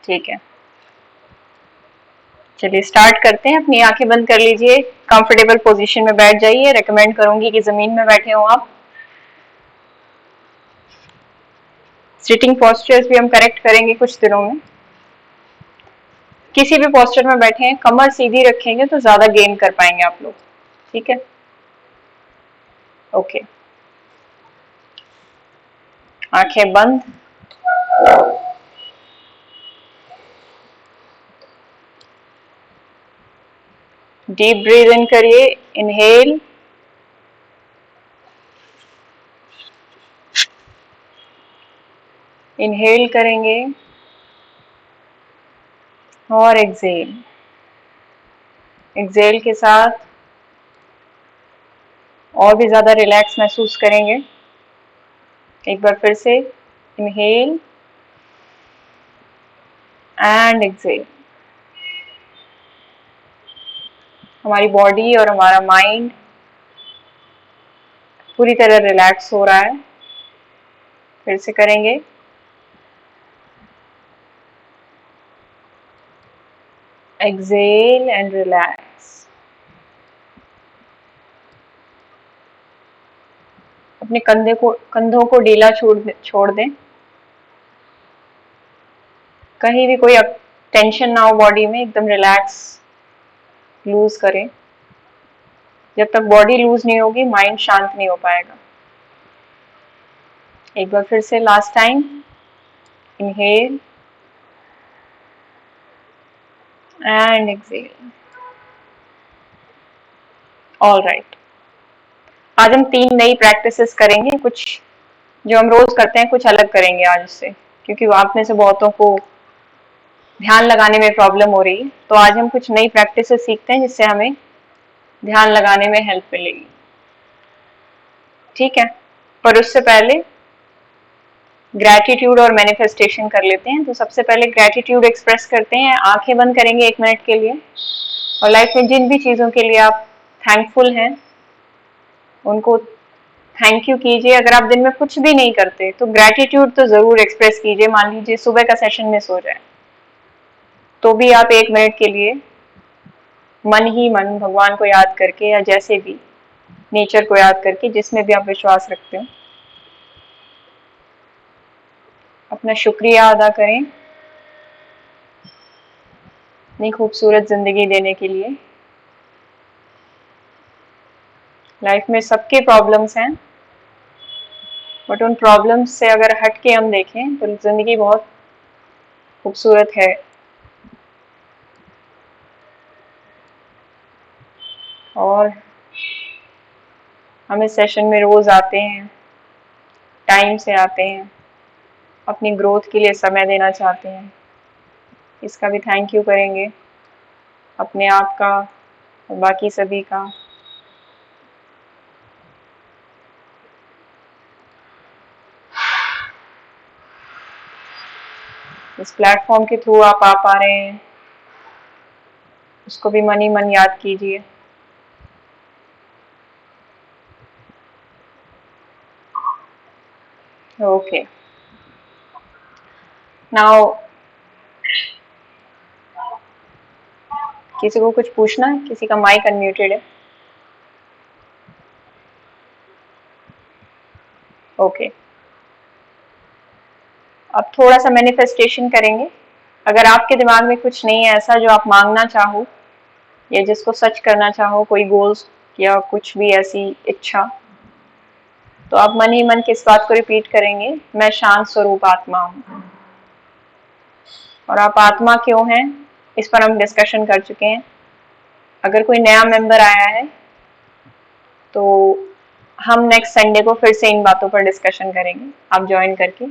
ठीक है, चलिए स्टार्ट करते हैं। अपनी आंखें बंद कर लीजिए, कंफर्टेबल पोजीशन में बैठ जाइए। रेकमेंड करूंगी कि जमीन में बैठे हो आप। सिटिंग पोस्चर्स भी हम करेक्ट करेंगे कुछ दिनों में। किसी भी पोस्चर में बैठे हैं, कमर सीधी रखेंगे तो ज्यादा गेन कर पाएंगे आप लोग। ठीक है, ओके, आंखें बंद। डीप ब्रीथ इन करिए, इनहेल, इनहेल करेंगे और एक्सेल। एक्सेल के साथ और भी ज्यादा रिलैक्स महसूस करेंगे। एक बार फिर से इनहेल एंड एक्सेल। हमारी बॉडी और हमारा माइंड पूरी तरह रिलैक्स हो रहा है। फिर से करेंगे, एक्सेल एंड रिलैक्स। अपने कंधों को ढीला छोड़ दें। कहीं भी कोई टेंशन ना हो बॉडी में, एकदम रिलैक्स लूज करें। जब तक बॉडी लूज नहीं होगी, माइंड शांत नहीं हो पाएगा। एक बार फिर से last time, inhale and exhale. All right, आज हम 3 नई प्रैक्टिसेस करेंगे। कुछ जो हम रोज करते हैं, कुछ अलग करेंगे आज से, क्योंकि आप में से बहुतों को ध्यान लगाने में प्रॉब्लम हो रही है। तो आज हम कुछ नई प्रैक्टिसेस सीखते हैं जिससे हमें ध्यान लगाने में हेल्प मिलेगी। ठीक है, पर उससे पहले ग्रैटिट्यूड और मैनिफेस्टेशन कर लेते हैं। तो सबसे पहले ग्रैटिट्यूड एक्सप्रेस करते हैं। आंखें बंद करेंगे 1 मिनट के लिए और लाइफ में जिन भी चीजों के लिए आप थैंकफुल हैं उनको थैंक यू कीजिए। अगर आप दिन में कुछ भी नहीं करते तो ग्रैटिट्यूड तो जरूर एक्सप्रेस कीजिए। मान लीजिए सुबह का सेशन मिस हो जाए तो भी आप 1 मिनट के लिए मन ही मन भगवान को याद करके, या जैसे भी नेचर को याद करके, जिसमें भी आप विश्वास रखते हो, अपना शुक्रिया अदा करें इतनी खूबसूरत जिंदगी देने के लिए। लाइफ में सबके प्रॉब्लम्स हैं, बट उन प्रॉब्लम्स से अगर हट के हम देखें तो जिंदगी बहुत खूबसूरत है। और हम इस सेशन में रोज आते हैं, टाइम से आते हैं, अपनी ग्रोथ के लिए समय देना चाहते हैं। इसका भी थैंक यू करेंगे, अपने आप का और बाकी सभी का। इस प्लेटफॉर्म के थ्रू आप आ पा रहे हैं, उसको भी मन ही मन याद कीजिए। ओके, नाउ किसी को कुछ पूछना है? किसी का माइक अनम्यूटेड है? ओके, अब थोड़ा सा मैनिफेस्टेशन करेंगे। अगर आपके दिमाग में कुछ नहीं है ऐसा जो आप मांगना चाहो या जिसको सच करना चाहो, कोई गोल्स या कुछ भी ऐसी इच्छा, तो आप मन ही मन किस बात को रिपीट करेंगे? मैं शांत स्वरूप आत्मा हूँ। और आप आत्मा क्यों हैं, इस पर हम डिस्कशन कर चुके हैं। अगर कोई नया मेंबर आया है तो हम नेक्स्ट संडे को फिर से इन बातों पर डिस्कशन करेंगे, आप ज्वाइन करके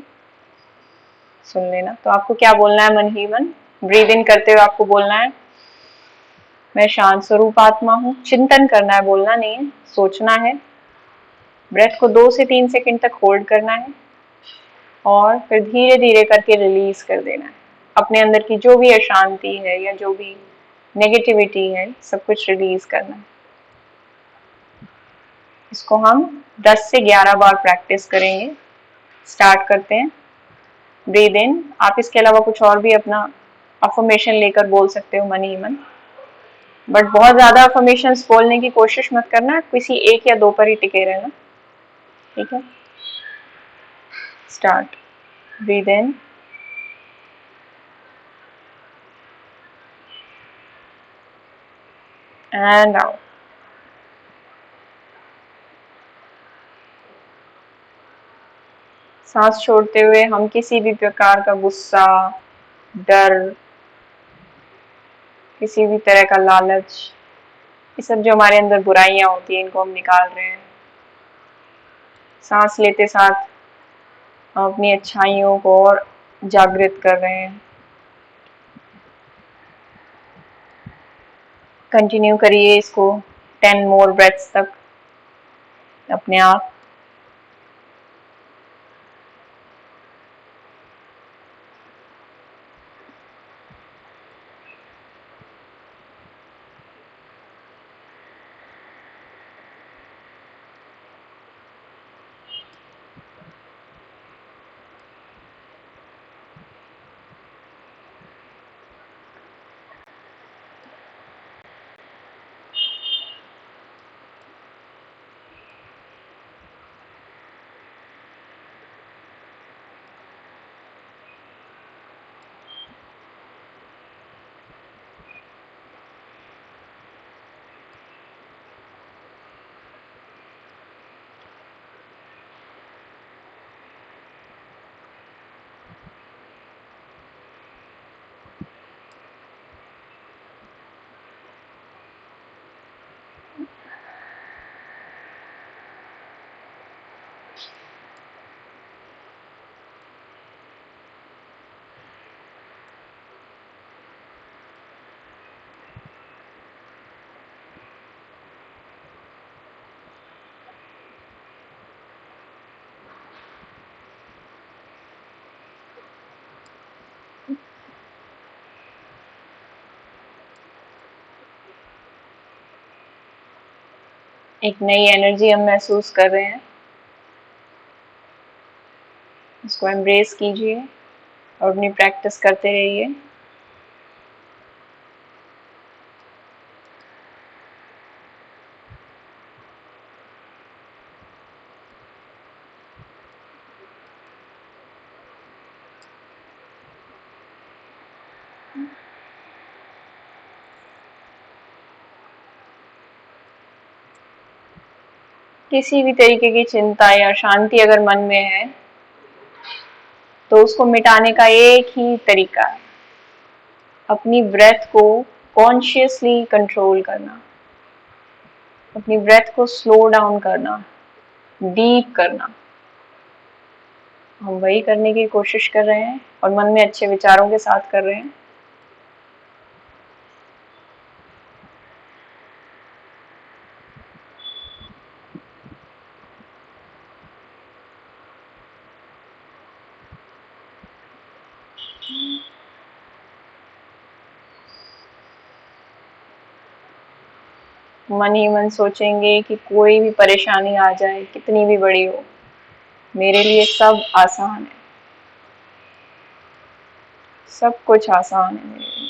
सुन लेना। तो आपको क्या बोलना है? मन ही मन ब्रीद इन करते हुए आपको बोलना है मैं शांत स्वरूप आत्मा हूँ। चिंतन करना है, बोलना नहीं है, सोचना है। ब्रेथ को 2 से 3 सेकंड तक होल्ड करना है और फिर धीरे धीरे करके रिलीज कर देना है। अपने अंदर की जो भी अशांति है या जो भी नेगेटिविटी है, सब कुछ रिलीज करना है। इसको हम 10 से 11 बार प्रैक्टिस करेंगे। स्टार्ट करते हैं। Breathe in. आप इसके अलावा कुछ और भी अपना अफर्मेशन लेकर बोल सकते हो मन ही मन, बट बहुत ज्यादा अफर्मेशंस बोलने की कोशिश मत करना, किसी एक या दो पर ही टिके रहना, ठीक है। Start. Breathe in and out. सांस छोड़ते हुए हम किसी भी प्रकार का गुस्सा, डर, किसी भी तरह का लालच, ये सब जो हमारे अंदर बुराइयां होती हैं, इनको हम निकाल रहे हैं। सांस लेते साथ हम अपनी अच्छाइयों को और जागृत कर रहे हैं। कंटिन्यू करिए इसको 10 मोर ब्रेथ्स तक अपने आप। एक नई एनर्जी हम महसूस कर रहे हैं, इसको एम्ब्रेस कीजिए और अपनी प्रैक्टिस करते रहिए। किसी भी तरीके की चिंता या शांति अगर मन में है तो उसको मिटाने का एक ही तरीका है, अपनी ब्रेथ को कॉन्शियसली कंट्रोल करना, अपनी ब्रेथ को स्लो डाउन करना, डीप करना। हम वही करने की कोशिश कर रहे हैं और मन में अच्छे विचारों के साथ कर रहे हैं। मन ही मन सोचेंगे कि कोई भी परेशानी आ जाए, कितनी भी बड़ी हो, मेरे लिए सब आसान है, सब कुछ आसान है मेरे लिए।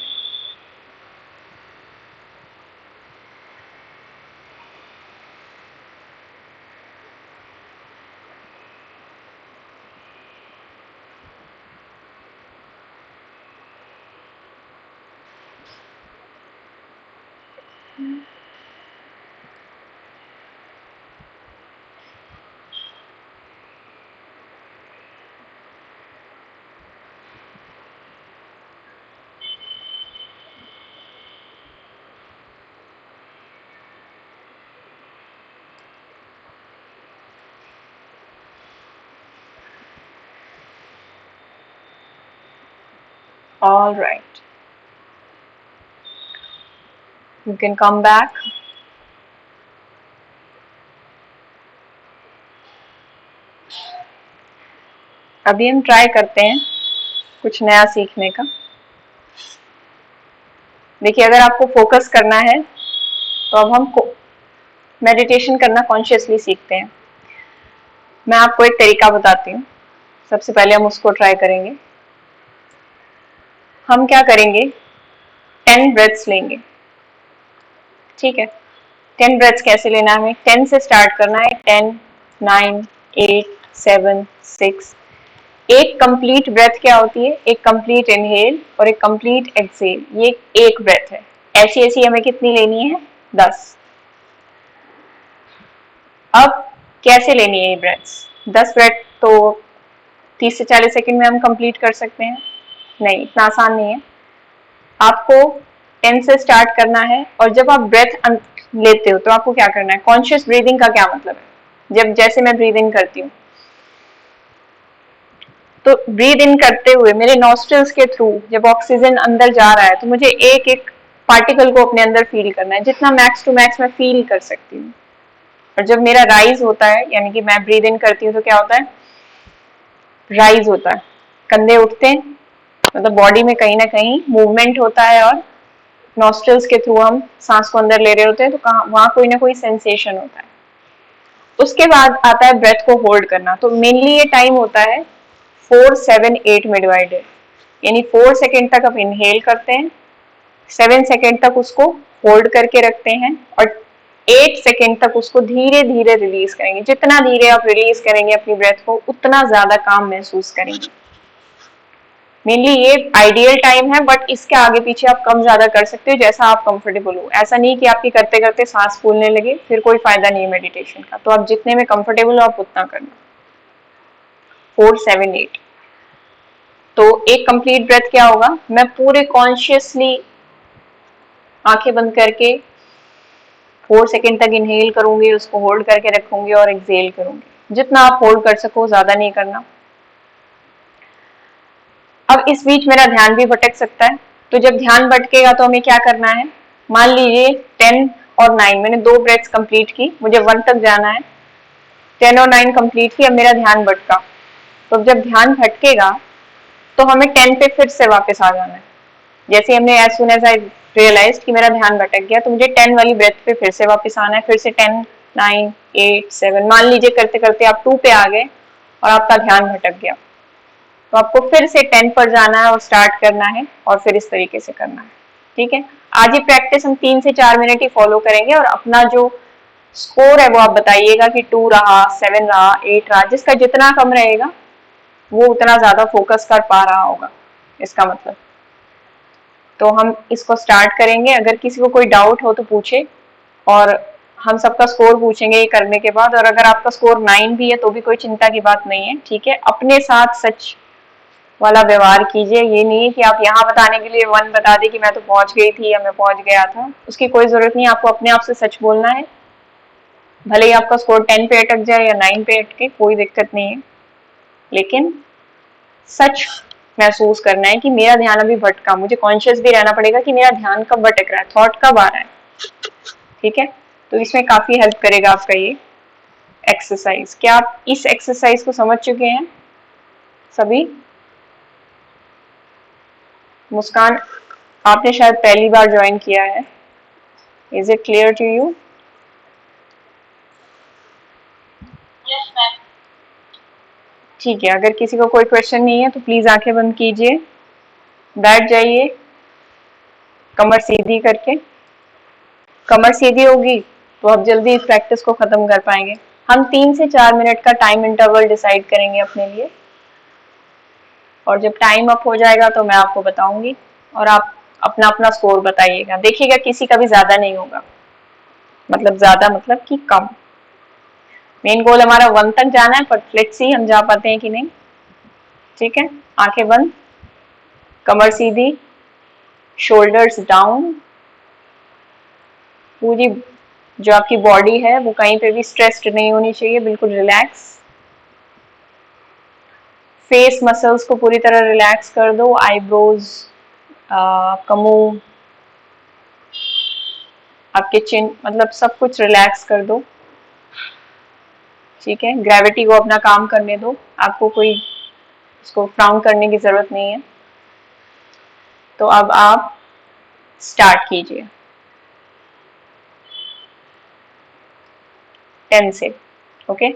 All right, you can come back. अभी हम ट्राई करते हैं कुछ नया सीखने का। देखिए, अगर आपको फोकस करना है तो अब हम मेडिटेशन करना कॉन्शियसली सीखते हैं। मैं आपको एक तरीका बताती हूँ, सबसे पहले हम उसको ट्राई करेंगे। हम क्या करेंगे, 10 ब्रेथ्स लेंगे, ठीक है। 10 ब्रेथ्स कैसे लेना है, हमें 10 से स्टार्ट करना है। 10, 9, 8, 7, 6। एक कंप्लीट ब्रेथ क्या होती है, एक कंप्लीट इनहेल और एक कंप्लीट एक्सहेल, ये एक ब्रेथ है। ऐसी ऐसी हमें कितनी लेनी है, 10। अब कैसे लेनी है ये ब्रेथ्स, 10 ब्रेथ तो 30 से 40 सेकंड में हम कंप्लीट कर सकते हैं, नहीं इतना आसान नहीं है। आपको 10 से स्टार्ट करना है और जब आप ब्रेथ लेते हो तो आपको क्या करना है, कॉन्शियस ब्रीदिंग का क्या मतलब है, जब जैसे मैं ब्रीद इन करती हूँ तो ब्रीद इन करते हुए मेरे नॉस्ट्रल्स के थ्रू जब ऑक्सीजन अंदर जा रहा है तो मुझे एक एक पार्टिकल को अपने अंदर फील करना है, जितना मैक्स टू मैक्स मैं फील कर सकती हूँ। और जब मेरा राइज होता है, यानी कि मैं ब्रीद इन करती हूँ तो क्या होता है, राइज होता है, कंधे उठते हैं, मतलब बॉडी में कहीं ना कहीं मूवमेंट होता है और नॉस्ट्रल्स के थ्रू हम सांस को अंदर ले रहे होते हैं तो कहाँ वहां कोई ना कोई सेंसेशन होता है। उसके बाद आता है ब्रेथ को होल्ड करना, तो मेनली ये टाइम होता है 4, 7, 8 में डिवाइडेड, यानी 4 सेकेंड तक आप इनहेल करते हैं, 7 सेकेंड तक उसको होल्ड करके रखते हैं और 8 सेकेंड तक उसको धीरे धीरे रिलीज करेंगे। जितना धीरे आप रिलीज करेंगे अपनी ब्रेथ को उतना ज्यादा काम महसूस करेंगे। मेनली ये आइडियल टाइम है, बट इसके आगे पीछे आप कम ज्यादा कर सकते हो जैसा आप कंफर्टेबल हो। ऐसा नहीं कि आपकी करते करते सांस फूलने लगे, फिर कोई फायदा नहीं है मेडिटेशन का। तो आप जितने में कंफर्टेबल हो आप उतना करना। 4, 7, 8। तो एक कंप्लीट ब्रेथ क्या होगा, मैं पूरे कॉन्शियसली आंखें बंद करके 4 सेकेंड तक इनहेल करूंगी, उसको होल्ड करके रखूंगी और एक्सहेल करूंगी। जितना आप होल्ड कर सको, ज्यादा नहीं करना। अब इस बीच मेरा ध्यान भी भटक सकता है, तो जब ध्यान भटकेगा तो हमें क्या करना है, मान लीजिए 10 और 9 मैंने 2 ब्रेथ्स कंप्लीट की, मुझे 1 तक जाना है, 10 और 9 कंप्लीट की, अब मेरा ध्यान भटका, तो जब ध्यान भटकेगा तो हमें 10 पे फिर से वापस आ जाना है। जैसे हमने as soon as I realise कि मेरा ध्यान भटक गया तो मुझे 10 वाली ब्रेथ पे फिर से वापस आना है, फिर से 10, 9, 8, 7, मान लीजिए करते करते आप 2 पे आ गए और आपका ध्यान भटक गया, तो आपको फिर से 10 पर जाना है और स्टार्ट करना है और फिर इस तरीके से करना है, ठीक है। आज ये प्रैक्टिस हम 3 से 4 मिनट ही फॉलो करेंगे और अपना जो स्कोर है वो आप बताइएगा कि 2 रहा, 7 रहा, 8 रहा, जिसका जितना कम रहेगा वो उतना ज्यादा फोकस कर पा रहा होगा, इसका मतलब। तो हम इसको स्टार्ट करेंगे, अगर किसी को कोई डाउट हो तो पूछे, और हम सबका स्कोर पूछेंगे ये करने के बाद। और अगर आपका स्कोर 9 भी है तो भी कोई चिंता की बात नहीं है, ठीक है। अपने साथ सच वाला व्यवहार कीजिए, ये नहीं है कि आप यहाँ बताने के लिए 1 बता दें कि मैं तो पहुंच गई थी या मैं पहुंच गया था, उसकी कोई जरूरत नहीं है। आपको अपने आप से सच बोलना है, भले ही आपका स्कोर 10 पे अटक जाए या 9 पे अटके, कोई दिक्कत नहीं है, लेकिन सच महसूस करना है कि मेरा ध्यान अभी भटका। मुझे कॉन्शियस भी रहना पड़ेगा कि मेरा ध्यान कब भटक रहा है, थॉट कब आ रहा है, ठीक है। तो इसमें काफी हेल्प करेगा आपका ये एक्सरसाइज। क्या आप इस एक्सरसाइज को समझ चुके हैं सभी? मुस्कान, आपने शायद पहली बार ज्वाइन किया है, is it clear to you? Yes ma'am. ठीक है, अगर किसी को कोई क्वेश्चन नहीं है तो प्लीज आंखें बंद कीजिए, बैठ जाइए कमर सीधी करके। कमर सीधी होगी तो आप जल्दी इस प्रैक्टिस को खत्म कर पाएंगे। हम 3 से 4 मिनट का टाइम इंटरवल डिसाइड करेंगे अपने लिए, और जब टाइम अप हो जाएगा तो मैं आपको बताऊंगी और आप अपना अपना स्कोर बताइएगा। देखिएगा किसी का भी ज्यादा नहीं होगा, मतलब ज्यादा मतलब कि कम। मेन गोल हमारा 1 तक जाना है, पर लेट्स सी हम जा पाते हैं कि नहीं, ठीक है। आंखें बंद, कमर सीधी, शोल्डर्स डाउन, पूरी जो आपकी बॉडी है वो कहीं पे भी स्ट्रेस्ड नहीं होनी चाहिए, बिल्कुल रिलैक्स। फेस मसल्स को पूरी तरह रिलैक्स कर दो, आईब्रोज, आपका मुंह, आपके चिन, मतलब सब कुछ रिलैक्स कर दो, ठीक है। ग्रेविटी को अपना काम करने दो, आपको कोई उसको फ्राउन करने की जरूरत नहीं है। तो अब आप स्टार्ट कीजिए 10 से, ओके।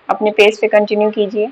अपने पेस पे कंटिन्यू कीजिए।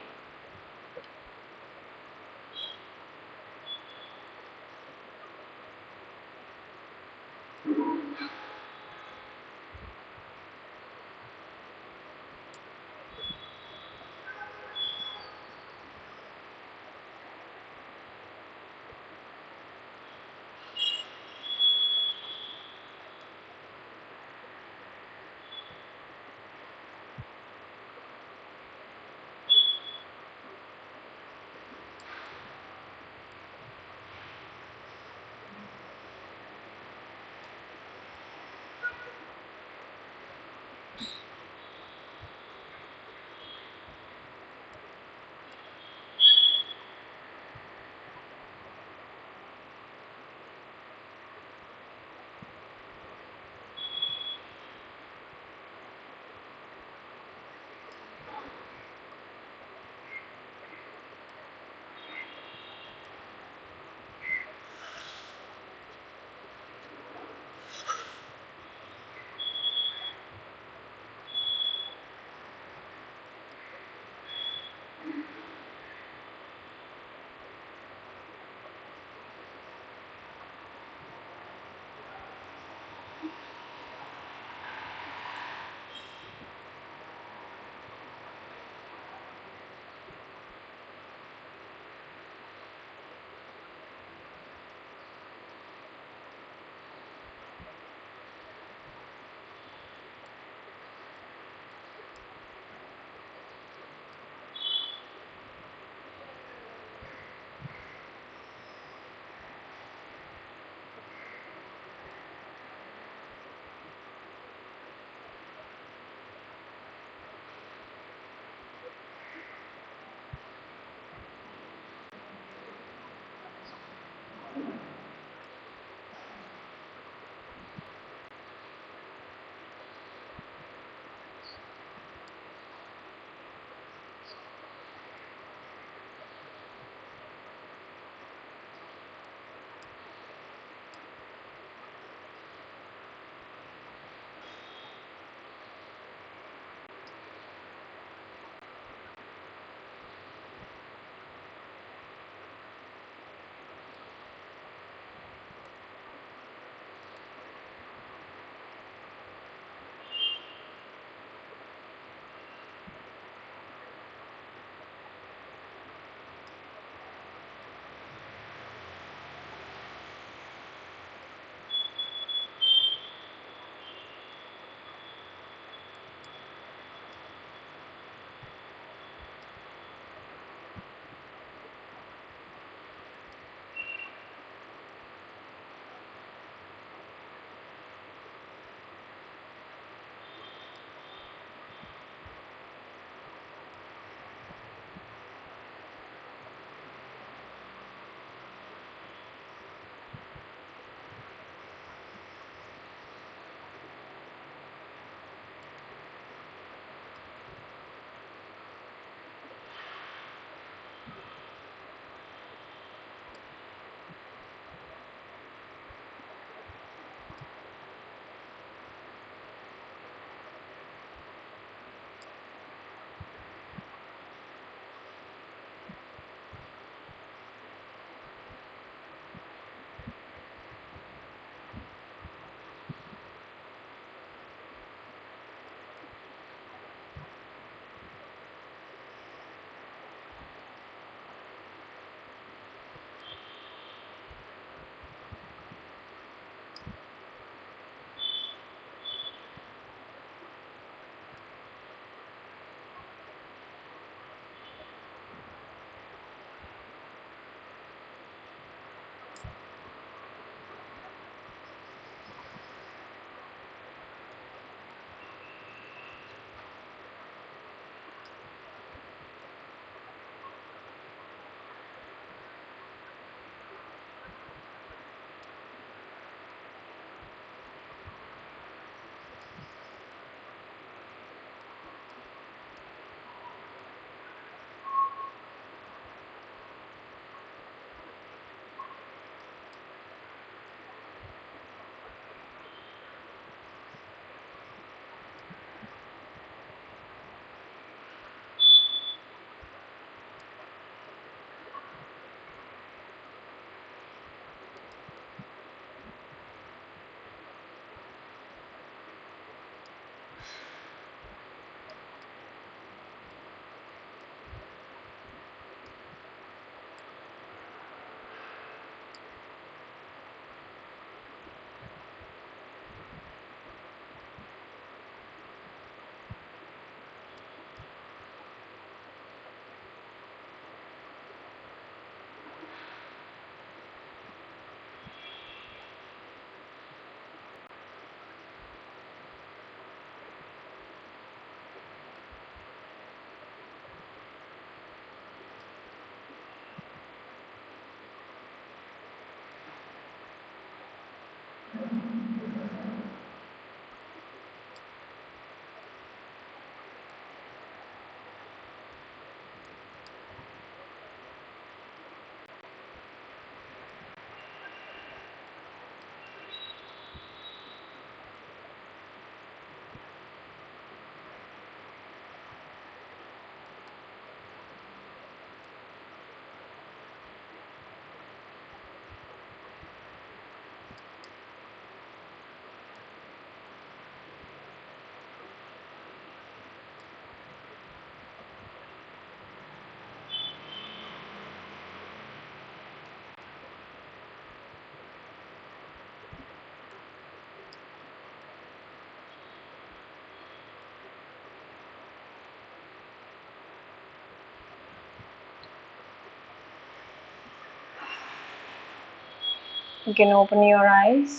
You can open your eyes.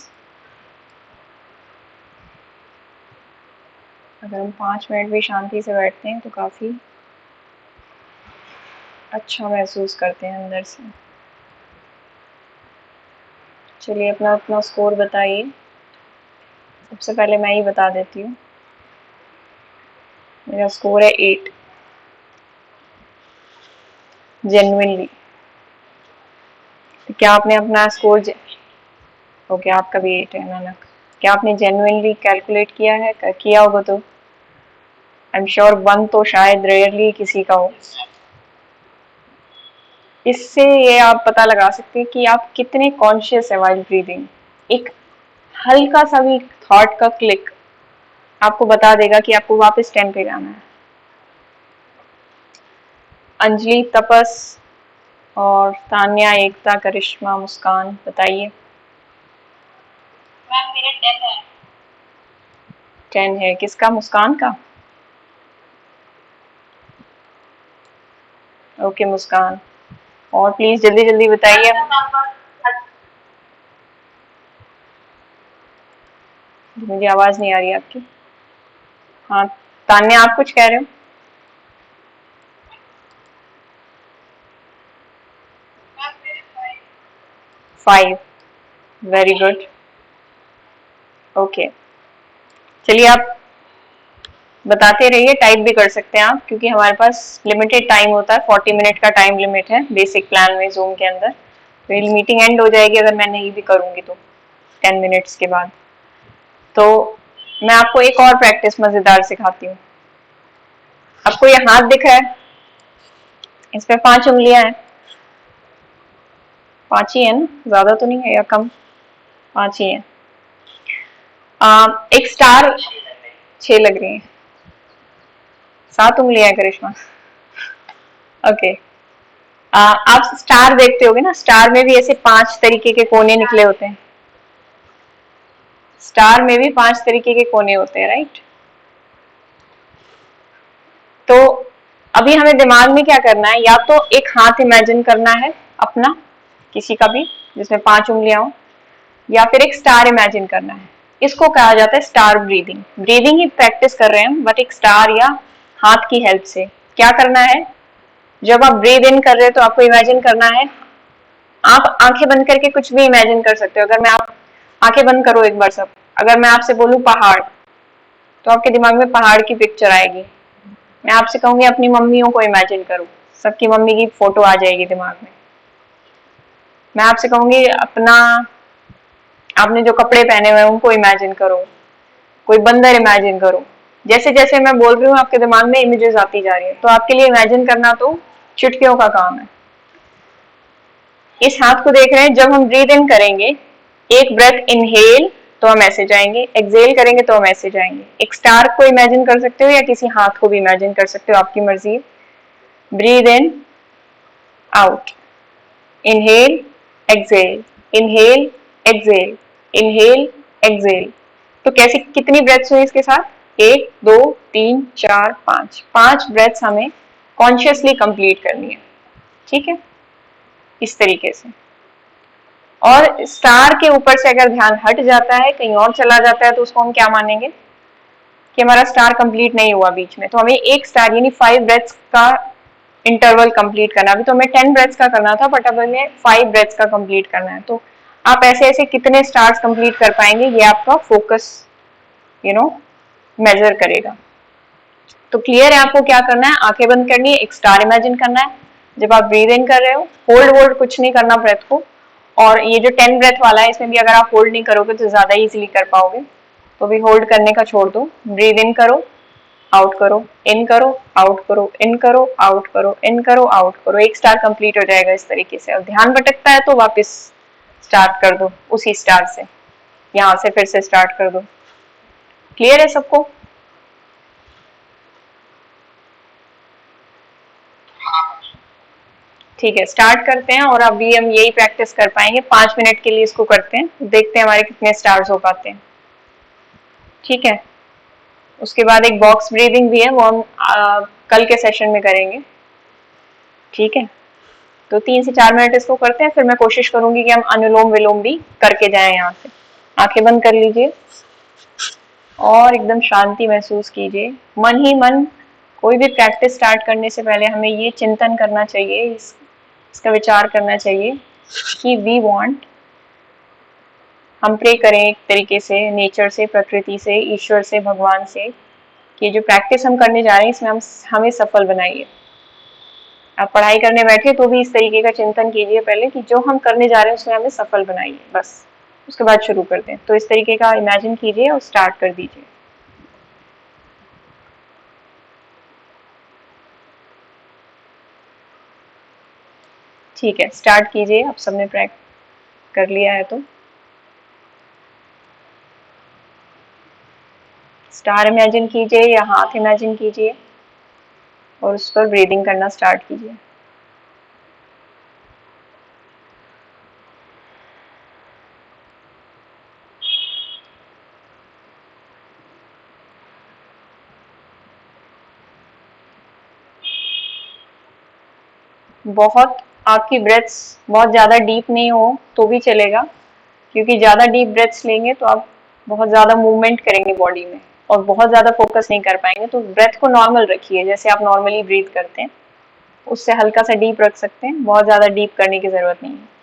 अगर हम 5 मिनट भी शांति से बैठते हैं तो काफ़ी अच्छा महसूस करते हैं अंदर से। चलिए अपना अपना स्कोर बताइए। सबसे पहले मैं ही बता देती हूँ। मेरा स्कोर है 8 जेन्युइनली। तो क्या आपने अपना स्कोर ओके आपका भी 8 है नानक। क्या आपने जेन्युइनली कैलकुलेट किया है? किया होगा तो आई एम श्योर 1 तो शायद रेयरली किसी का हो। इससे ये आप पता लगा सकते हैं कि आप कितने कॉन्शियस है वाइल ब्रीदिंग। एक हल्का सा भी थॉट का क्लिक आपको बता देगा कि आपको वापस 10 पे जाना है। अंजलि, तपस और तान्या, एकता, करिश्मा, मुस्कान बताइए। मैम मेरे 10 है। 10 है किसका? मुस्कान का। ओके मुस्कान, और प्लीज जल्दी जल्दी बताइए। मुझे आवाज नहीं आ रही आपकी। हाँ तान्या आप कुछ कह रहे हो? 5 वेरी गुड। ओके चलिए आप बताते रहिए, टाइप भी कर सकते हैं आप, क्योंकि हमारे पास लिमिटेड टाइम होता है, 40 मिनट का टाइम लिमिट है बेसिक प्लान में जूम के अंदर। फिर मीटिंग एंड हो जाएगी अगर मैं नहीं भी करूंगी तो 10 मिनट्स के बाद। तो मैं आपको एक और प्रैक्टिस मजेदार सिखाती हूँ। आपको ये हाथ दिख रहा है, इसमें 5 उंगलियां हैं। 5 ही है ना, ज्यादा तो नहीं है या कम? 5 ही है। एक स्टार 6 लग रही है। 7 उंगलियां है करिश्मा। ओके आप स्टार देखते होगे ना, स्टार में भी ऐसे 5 तरीके के कोने निकले होते हैं। स्टार में भी 5 तरीके के कोने होते हैं, राइट? तो अभी हमें दिमाग में क्या करना है, या तो एक हाथ इमेजिन करना है अपना, किसी का भी जिसमें 5 उंगलियां हो, या फिर एक स्टार इमेजिन करना है। इसको कहा जाता है स्टार ब्रीदिंग। ब्रीदिंग ही प्रैक्टिस कर रहे हैं हम, बट एक स्टार या हाथ की हेल्प से। क्या करना है, जब आप ब्रीद इन कर रहे हो तो आपको इमेजिन करना है, आप आंखें बंद करके कुछ भी इमेजिन कर सकते हो। अगर मैं आप आंखें बंद करो एक बार सब, अगर मैं आपसे बोलूं पहाड़, तो आपके दिमाग में पहाड़ की पिक्चर आएगी। मैं आपसे कहूंगी अपनी मम्मियों को इमेजिन करो, सबकी मम्मी की फोटो आ जाएगी दिमाग में। मैं आपसे कहूंगी अपना, आपने जो कपड़े पहने हुए हैं उनको इमेजिन करो, कोई बंदर इमेजिन करो। जैसे जैसे मैं बोल रही हूँ आपके दिमाग में इमेजेस आती जा रही है। तो आपके लिए इमेजिन करना तो चुटकियों का काम है। इस हाथ को देख रहे हैं, जब हम ब्रीद इन करेंगे, एक ब्रेथ इनहेल तो हम ऐसे जाएंगे, एक्सहेल करेंगे तो हम ऐसे जाएंगे। एक स्टार को इमेजिन कर सकते हो या किसी हाथ को भी इमेजिन कर सकते हो, आपकी मर्जी। Breathe in, out, inhale, exhale, inhale, exhale, inhale, exhale. तो कैसे, कितनी ब्रेथ्स हुई इसके साथ? 1 2 3 4 5। 5 ब्रेथ्स हमें कॉन्शियसली कंप्लीट करनी है, ठीक है, इस तरीके से। और स्टार के ऊपर से अगर ध्यान हट जाता है, कहीं और चला जाता है, तो उसको हम क्या मानेंगे कि हमारा स्टार कंप्लीट नहीं हुआ बीच में। तो हमें एक स्टार यानी 5 ब्रेथ्स का इंटरवल कंप्लीट करना। अभी तो हमें 10 ब्रेथ्स का करना था, बट अब हमें 5 ब्रेथ्स का कंप्लीट करना है। तो आप ऐसे ऐसे कितने स्टार्स कंप्लीट कर पाएंगे, ये आपका फोकस मेजर करेगा। तो क्लियर है आपको क्या करना है? आंखें बंद करनी है, एक स्टार इमेजिन करना है। जब आप ब्रीद इन कर रहे हो, होल्ड वोल्ड कुछ नहीं करना ब्रेथ को। और ये जो 10 ब्रेथ वाला है, इसमें भी अगर आप होल्ड नहीं करोगे तो ज्यादा इजीली कर पाओगे, तो भी होल्ड करने का छोड़ दो। ब्रीद इन करो, आउट करो, इन करो, आउट करो, इन करो, आउट करो, इन करो, आउट करो। एक स्टार कंप्लीट हो जाएगा इस तरीके से। और ध्यान भटकता है तो वापस स्टार्ट कर दो उसी स्टार से, यहां से फिर से स्टार्ट कर दो। क्लियर है सबको? ठीक है, स्टार्ट करते हैं। और अभी हम यही प्रैक्टिस कर पाएंगे, 5 मिनट के लिए इसको करते हैं, देखते हैं हमारे कितने स्टार्स हो पाते हैं। ठीक है, उसके बाद एक बॉक्स ब्रीदिंग भी है, वो हम कल के सेशन में करेंगे। ठीक है, तो 3 से 4 मिनट इसको करते हैं, फिर मैं कोशिश करूंगी कि हम अनुलोम विलोम भी करके जाएं। यहाँ से आंखें बंद कर लीजिए और एकदम शांति महसूस कीजिए। मन ही मन कोई भी प्रैक्टिस स्टार्ट करने से पहले हमें ये चिंतन करना चाहिए, इसका विचार करना चाहिए कि वी वांट, हम प्रे करें एक तरीके से नेचर से, प्रकृति से, ईश्वर से, भगवान से, कि जो प्रैक्टिस हम करने जा रहे हैं इसमें हम हमें सफल बनाइए। आप पढ़ाई करने बैठे तो भी इस तरीके का चिंतन कीजिए पहले कि जो हम करने जा रहे हैं उसमें हमें सफल बनाइए, बस उसके बाद शुरू करते हैं। तो इस तरीके का इमेजिन कीजिए और स्टार्ट कर दीजिए। ठीक है, स्टार्ट कीजिए। आप सबने प्रैक्टिस कर लिया है तो स्टार इमेजिन कीजिए या हाथ इमेजिन कीजिए और उस पर ब्रीदिंग करना स्टार्ट कीजिए। बहुत आपकी ब्रेथ्स बहुत ज़्यादा डीप नहीं हो तो भी चलेगा, क्योंकि ज़्यादा डीप ब्रेथ्स लेंगे तो आप बहुत ज़्यादा मूवमेंट करेंगे बॉडी में और बहुत ज़्यादा फोकस नहीं कर पाएंगे। तो ब्रेथ को नॉर्मल रखिए, जैसे आप नॉर्मली ब्रीथ करते हैं उससे हल्का सा डीप रख सकते हैं, बहुत ज़्यादा डीप करने की ज़रूरत नहीं है।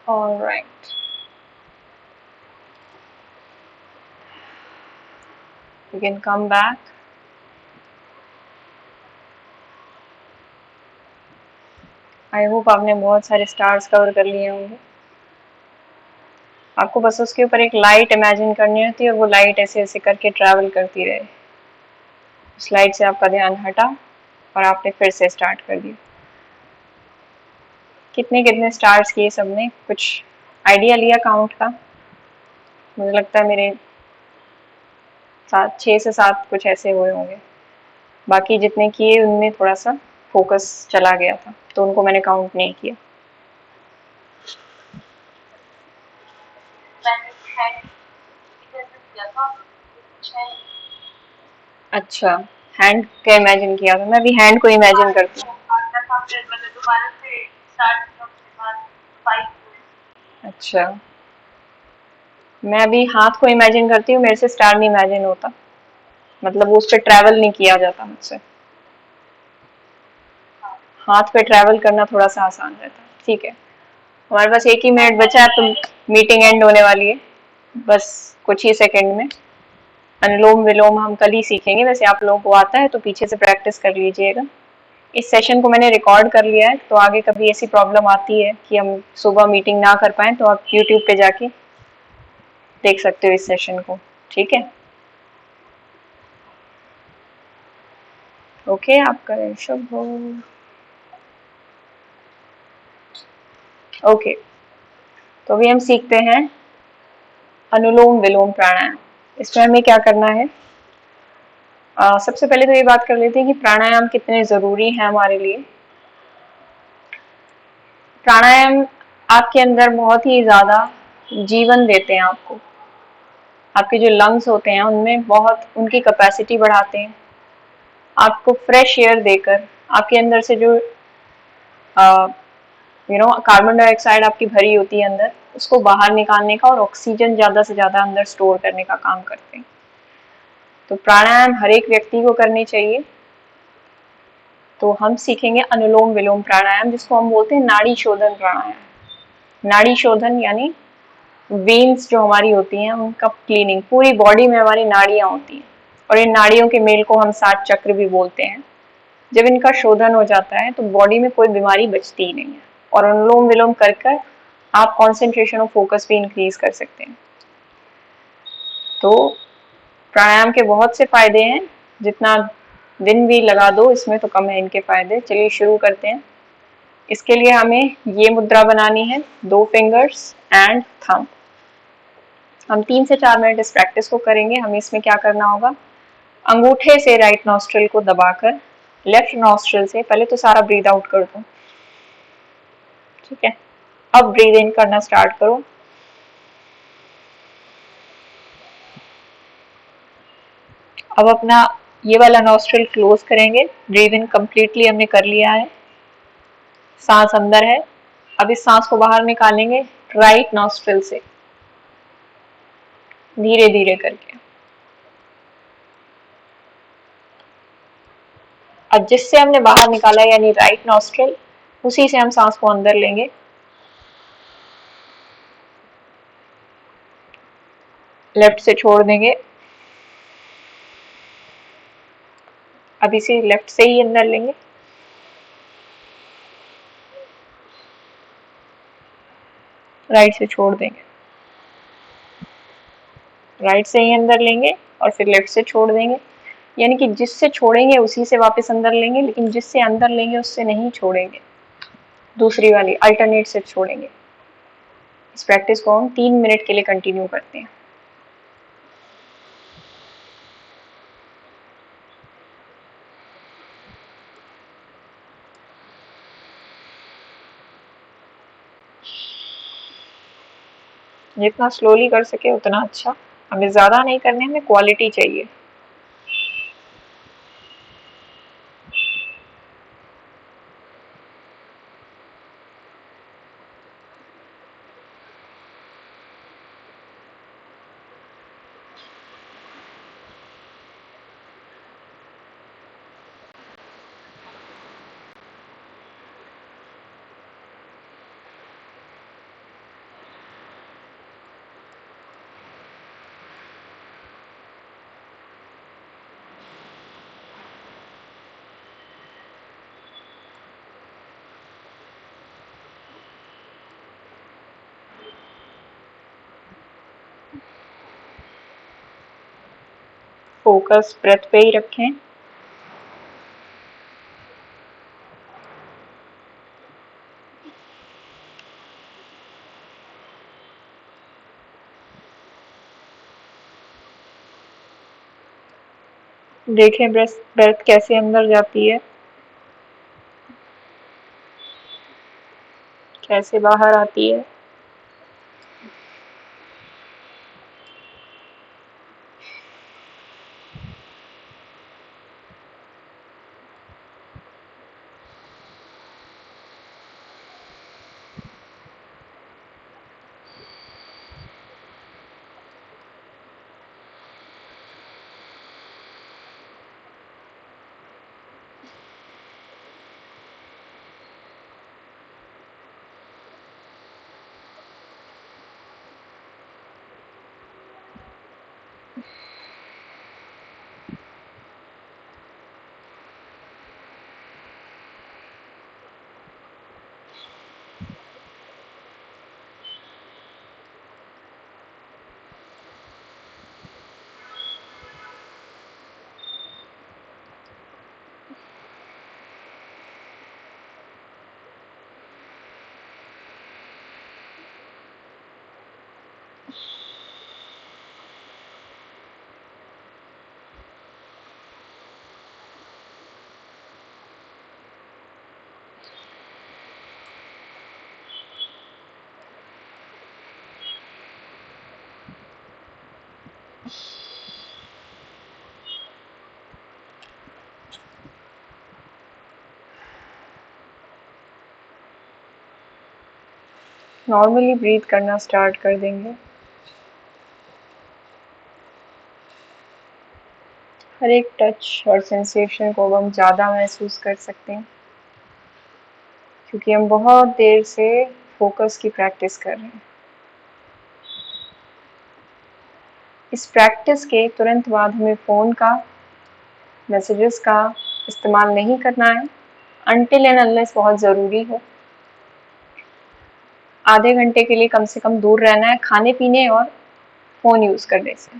All right. You can come back. I hope आपने बहुत सारे स्टार्स कवर कर लिए होंगे। आपको बस उसके ऊपर एक लाइट इमेजिन करनी होती है और वो लाइट ऐसे ऐसे करके ट्रैवल करती रहे। उस लाइट से आपका ध्यान हटा और आपने फिर से स्टार्ट कर दिया। कितने कितने स्टार्स किए सबने, कुछ आइडिया लिया काउंट का? मुझे लगता है मेरे 6 से 7 कुछ ऐसे हुए होंगे। बाकी जितने किए उनमें थोड़ा सा फोकस चला गया था, तो उनको मैंने काउंट नहीं किया। मैंने हैंड इधर किया था, कुछ है अच्छा, हैंड का इमेजिन किया था। मैं भी हैंड को इमेजिन करती हूँ। आता था, फिर मतलब दोबारा से स्टार्ट किया, उसके बाद 5 हुए। अच्छा, मैं अभी हाथ को इमेजिन करती हूँ, मेरे से स्टार नहीं इमेजिन होता, मतलब वो उस पर ट्रैवल नहीं किया जाता मुझसे। हाथ पे ट्रैवल करना थोड़ा सा आसान रहता है। ठीक है, हमारे पास 1 ही मिनट बचा है, तो मीटिंग एंड होने वाली है बस कुछ ही सेकंड में। अनुलोम विलोम हम कल ही सीखेंगे, वैसे आप लोगों को आता है तो पीछे से प्रैक्टिस कर लीजिएगा। इस सेशन को मैंने रिकॉर्ड कर लिया है, तो आगे कभी ऐसी प्रॉब्लम आती है कि हम सुबह मीटिंग ना कर पाए तो आप यूट्यूब पे जाके देख सकते हो इस सेशन को। ठीक है, ओके, आपका शुभ हो। ओके, तो अभी हम सीखते हैं अनुलोम विलोम प्राणायाम। इसमें हमें क्या करना है? सबसे पहले तो ये बात कर लेते हैं कि प्राणायाम कितने जरूरी है हमारे लिए। प्राणायाम आपके अंदर बहुत ही ज्यादा जीवन देते हैं आपको। आपके जो लंग्स होते हैं उनमें बहुत उनकी कैपेसिटी बढ़ाते हैं। आपको फ्रेश एयर देकर आपके अंदर से जो कार्बन डाइऑक्साइड आपकी भरी होती है अंदर, उसको बाहर निकालने का और ऑक्सीजन ज्यादा से ज्यादा अंदर स्टोर करने का काम करते हैं। तो प्राणायाम हर एक व्यक्ति को करनी चाहिए। तो हम सीखेंगे अनुलोम विलोम प्राणायाम, जिसको हम बोलते हैं नाड़ी शोधन प्राणायाम। नाड़ी शोधन यानी वेन्स जो हमारी होती हैं उनका क्लीनिंग। पूरी बॉडी में हमारी नाड़ियां होती हैं और इन नाड़ियों के मेल को हम 7 चक्र भी बोलते हैं। जब इनका शोधन हो जाता है तो बॉडी में कोई बीमारी बचती ही नहीं है। और अनुलोम विलोम कर कर आप कॉन्सेंट्रेशन और फोकस भी इंक्रीज कर सकते हैं। तो प्राणायाम के बहुत से फायदे हैं, जितना दिन भी लगा दो इसमें तो कम है इनके फायदे। चलिए शुरू करते हैं। इसके लिए हमें ये मुद्रा बनानी है, 2 फिंगर्स एंड थंब। हम 3 से 4 मिनट इस प्रैक्टिस को करेंगे। हमें इसमें क्या करना होगा? अंगूठे से राइट नॉस्ट्रिल को दबाकर लेफ्ट नॉस्ट्रिल से पहले तो सारा ब्रीद आउट कर दो। ठीक है, अब ब्रीद इन करना स्टार्ट करो। अब अपना ये वाला नॉस्ट्रिल क्लोज करेंगे। ब्रीद इन कंप्लीटली हमने कर लिया है, सांस अंदर है। अब इस सांस को बाहर निकालेंगे राइट नॉस्ट्रिल से धीरे धीरे करके। अब जिससे हमने बाहर निकाला यानी राइट नॉस्ट्रिल, उसी से हम सांस को अंदर लेंगे। लेफ्ट से छोड़ देंगे। अब इसे लेफ्ट से ही अंदर लेंगे। राइट से छोड़ देंगे। राइट से ही अंदर लेंगे और फिर लेफ्ट से छोड़ देंगे। यानी कि जिससे छोड़ेंगे उसी से वापस अंदर लेंगे, लेकिन जिससे अंदर लेंगे उससे नहीं छोड़ेंगे। दूसरी वाली अल्टरनेट से छोड़ेंगे। इस प्रैक्टिस को हम 3 मिनट के लिए कंटिन्यू करते हैं। जितना स्लोली कर सके उतना अच्छा। हमें ज्यादा नहीं करने, हमें क्वालिटी चाहिए। फोकस ब्रेथ पे ही रखें। देखें ब्रेथ कैसे अंदर जाती है, कैसे बाहर आती है। नॉर्मली ब्रीथ करना स्टार्ट कर देंगे। हर एक टच और सेंसेशन को हम ज़्यादा महसूस कर सकते हैं, क्योंकि हम बहुत देर से फोकस की प्रैक्टिस कर रहे हैं। इस प्रैक्टिस के तुरंत बाद हमें फ़ोन का, मैसेजेस का इस्तेमाल नहीं करना है, अनटिल एंड अनलेस बहुत ज़रूरी हो। आधे घंटे के लिए कम से कम दूर रहना है खाने पीने और फ़ोन यूज़ करने से।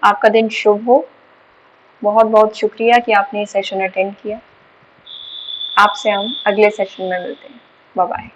आपका दिन शुभ हो। बहुत बहुत शुक्रिया कि आपने ये सेशन अटेंड किया। आपसे हम अगले सेशन में मिलते हैं। Bye bye.